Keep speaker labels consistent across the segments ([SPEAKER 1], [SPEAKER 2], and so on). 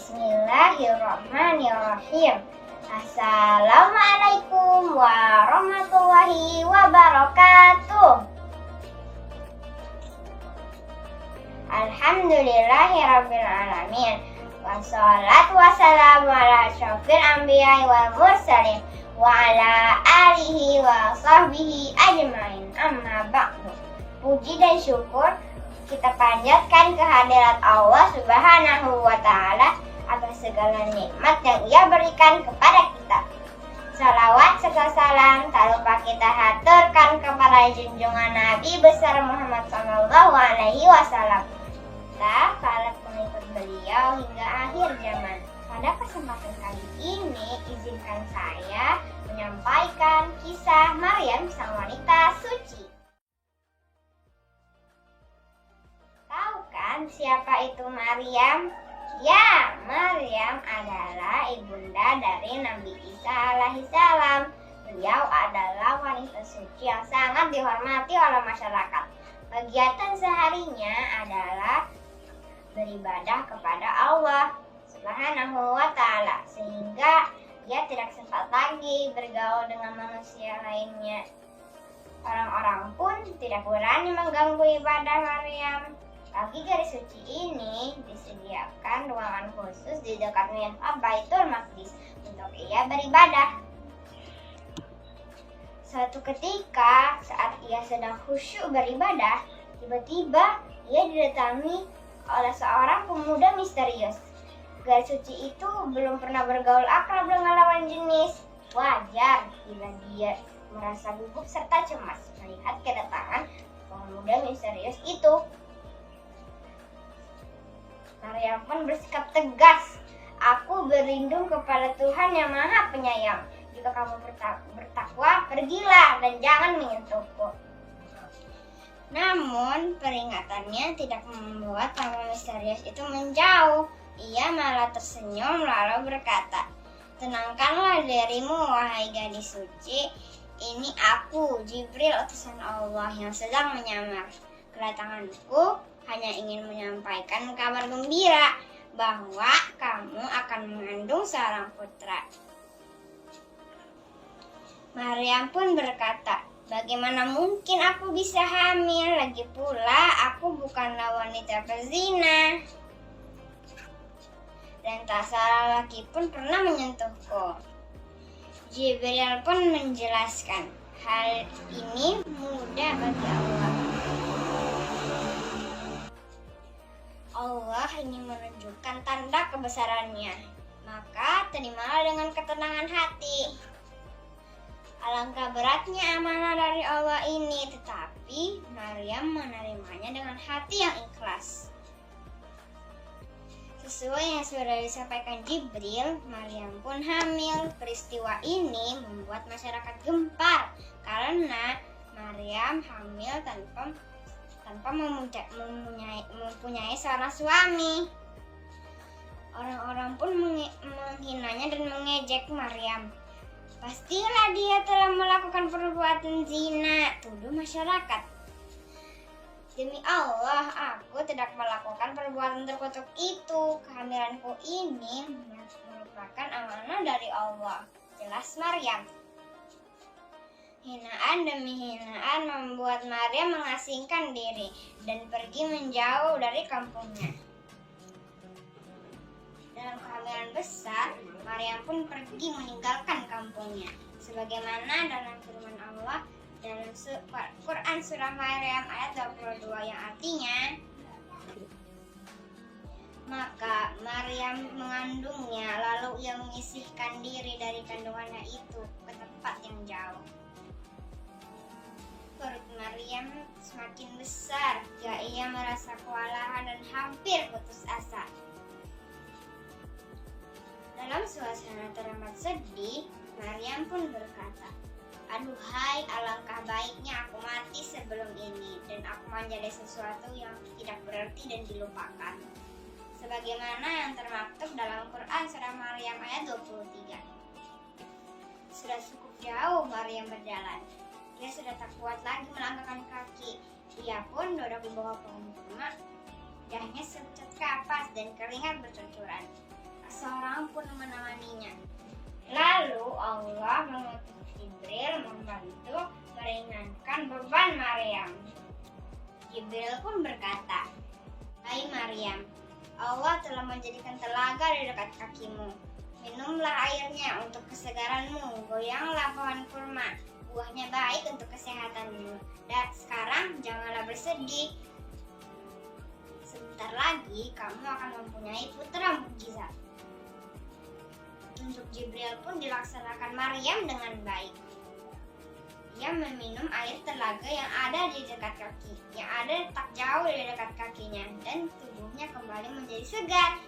[SPEAKER 1] Bismillahirrahmanirrahim. Assalamualaikum warahmatullahi wabarakatuh. Alhamdulillahirabbil alamin. Wassalatu wassalamu ala asyrofil anbiya'i wal mursalin wa ala alihi wa sahbihi ajmain. Amma ba'du. Puji dan syukur kita panjatkan kehadirat Allah Subhanahu wa ta'ala atas segala nikmat yang Ia berikan kepada kita. Salawat serta salam tak lupa kita haturkan kepada junjungan Nabi besar Muhammad SAW, para pengikut beliau hingga akhir zaman. Pada kesempatan kali ini, izinkan saya menyampaikan kisah Maryam sang wanita suci. Tahu kan siapa itu Maryam? Ya, Maryam adalah ibunda dari Nabi Isa alaihissalam. Beliau adalah wanita suci yang sangat dihormati oleh masyarakat. Kegiatan seharinya adalah beribadah kepada Allah Subhanahu wa ta'ala, sehingga ia tidak sempat lagi bergaul dengan manusia lainnya. Orang-orang pun tidak berani mengganggu ibadah Maryam. Bagi garis suci ini disediakan ruangan khusus di dekat mihrab Baitul Maqdis untuk ia beribadah. Suatu ketika saat ia sedang khusyuk beribadah, tiba-tiba ia didatangi oleh seorang pemuda misterius. Garis suci itu belum pernah bergaul akrab dengan lawan jenis. Wajar bila dia merasa gugup serta cemas melihat kedatangan pemuda misterius itu. Maryam pun bersikap tegas. Aku berlindung kepada Tuhan yang Maha Penyayang. Jika kamu bertakwa, pergilah dan jangan menyentuhku. Namun peringatannya tidak membuat tamu misterius itu menjauh. Ia malah tersenyum lalu berkata, "Tenangkanlah dirimu, wahai gadis suci. Ini aku, Jibril, utusan Allah yang sedang menyamar. Kedatanganku hanya ingin menyampaikan kabar gembira bahwa kamu akan mengandung seorang putra." Maryam pun berkata, "Bagaimana mungkin aku bisa hamil? Lagi pula aku bukanlah wanita pezina. Dan tak seorang laki pun pernah menyentuhku." Jibril pun menjelaskan, hal ini mudah bagi Allah. Allah ingin menunjukkan tanda kebesarannya, maka terimalah dengan ketenangan hati. Alangkah beratnya amanah dari Allah ini, tetapi Maryam menerimanya dengan hati yang ikhlas. Sesuai yang sudah disampaikan Jibril, Maryam pun hamil. Peristiwa ini membuat masyarakat gempar karena Maryam hamil tanpa mempunyai seorang suami. Orang-orang pun menghinanya dan mengejek Maryam. "Pastilah dia telah melakukan perbuatan zina," tuduh masyarakat. "Demi Allah, aku tidak melakukan perbuatan terkutuk itu. Kehamilanku ini merupakan amanah dari Allah," jelas Maryam. Hinaan demi hinaan membuat Maryam mengasingkan diri dan pergi menjauh dari kampungnya. Dalam kehamilan besar, Maryam pun pergi meninggalkan kampungnya. Sebagaimana dalam firman Allah dalam Quran surah Maryam ayat 22 yang artinya, "Maka Maryam mengandungnya, lalu ia menyisihkan diri dari kandungannya itu ke tempat yang jauh." Perut Maryam semakin besar hingga ia merasa kewalahan dan hampir putus asa. Dalam suasana teramat sedih, Maryam pun berkata, "Aduhai, alangkah baiknya aku mati sebelum ini dan aku menjadi sesuatu yang tidak berarti dan dilupakan." Sebagaimana yang termaktub dalam Quran surah Maryam ayat 23. Sudah cukup jauh Maryam berjalan. Ia sudah tak kuat lagi melangkahkan kaki. Ia pun duduk di bawah pohon kurma. Wajahnya sepucat kapas dan keringat bercucuran. seorang pun menemaninya. Lalu Allah mengutus Jibril membantu meringankan beban Maryam. Jibril pun berkata, "Hai Maryam, Allah telah menjadikan telaga di dekat kakimu. Minumlah airnya untuk kesegaranmu, goyanglah pohon kurma, buahnya baik untuk kesehatanmu. Dan sekarang janganlah bersedih. Sebentar lagi kamu akan mempunyai putra mukjizat." Untuk Jibril pun dilaksanakan Maryam dengan baik. Ia meminum air telaga yang ada di dekat kaki, yang ada tak jauh di dekat kakinya, dan tubuhnya kembali menjadi segar.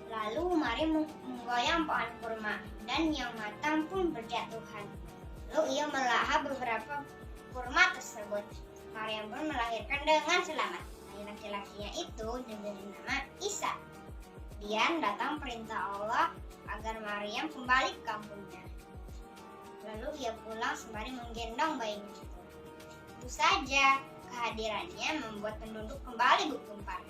[SPEAKER 1] Lalu Maryam menggoyang pohon kurma, dan yang matang pun berjatuhan. Lalu ia melahap beberapa kurma tersebut. Maryam pun melahirkan dengan selamat. Laki-lakinya itu diberi nama Isa. Kemudian datang perintah Allah agar Maryam kembali ke kampungnya. Lalu ia pulang sembari menggendong bayinya itu. Tentu saja kehadirannya membuat penduduk kembali berkumpul.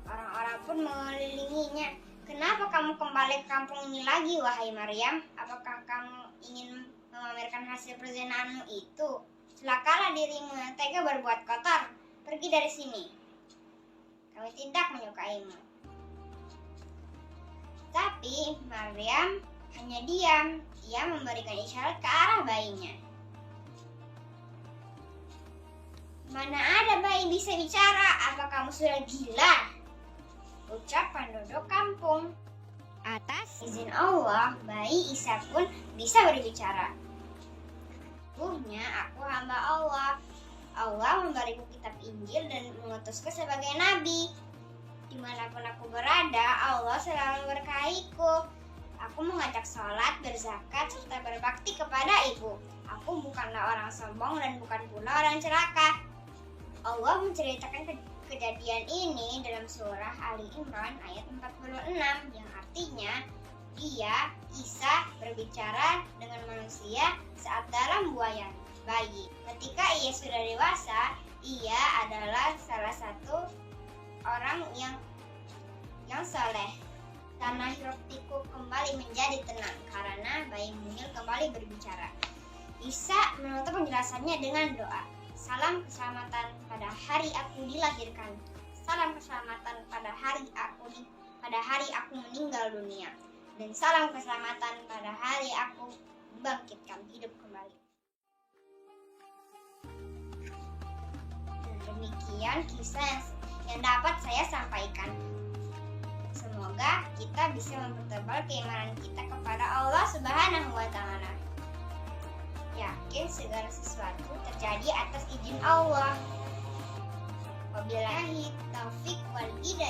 [SPEAKER 1] Orang-orang pun mengelilinginya. "Kenapa kamu kembali ke kampung ini lagi, wahai Maryam? Apakah kamu ingin memamerkan hasil perzinaanmu itu? Celakalah dirimu yang tega berbuat kotor. Pergi dari sini. Kami tidak menyukaimu." Tapi Maryam hanya diam. Ia memberikan isyarat ke arah bayinya. "Mana ada bayi bisa bicara? Apa kamu sudah gila?" ucap penduduk kampung. Atas izin Allah, bayi Isa pun bisa berbicara. "Sesungguhnya aku hamba Allah. Allah memberiku kitab Injil dan mengutusku sebagai nabi. Dimanapun aku berada, Allah selalu memberkahiku. Aku mengajak sholat, berzakat, serta berbakti kepada ibu. Aku bukanlah orang sombong dan bukan pula orang celaka." Allah menceritakan kejadian ini dalam surah Ali Imran ayat 46, yang artinya dia, Isa, berbicara dengan manusia saat dalam buayan bayi. Ketika ia sudah dewasa, ia adalah salah satu orang yang soleh. Tanah hiruptiku kembali menjadi tenang karena bayi mungil kembali berbicara. Isa menutup penjelasannya dengan doa. "Salam keselamatan pada hari aku dilahirkan. Salam keselamatan pada hari aku meninggal dunia. Dan salam keselamatan pada hari aku bangkitkan hidup kembali." Dan demikian kisah yang dapat saya sampaikan. Semoga kita bisa mempertebal keimanan kita kepada Allah Subhanahu wa Ta'ala. Yakin segala sesuatu terjadi atas izin Allah. Wabillahi taufik wal hidayah.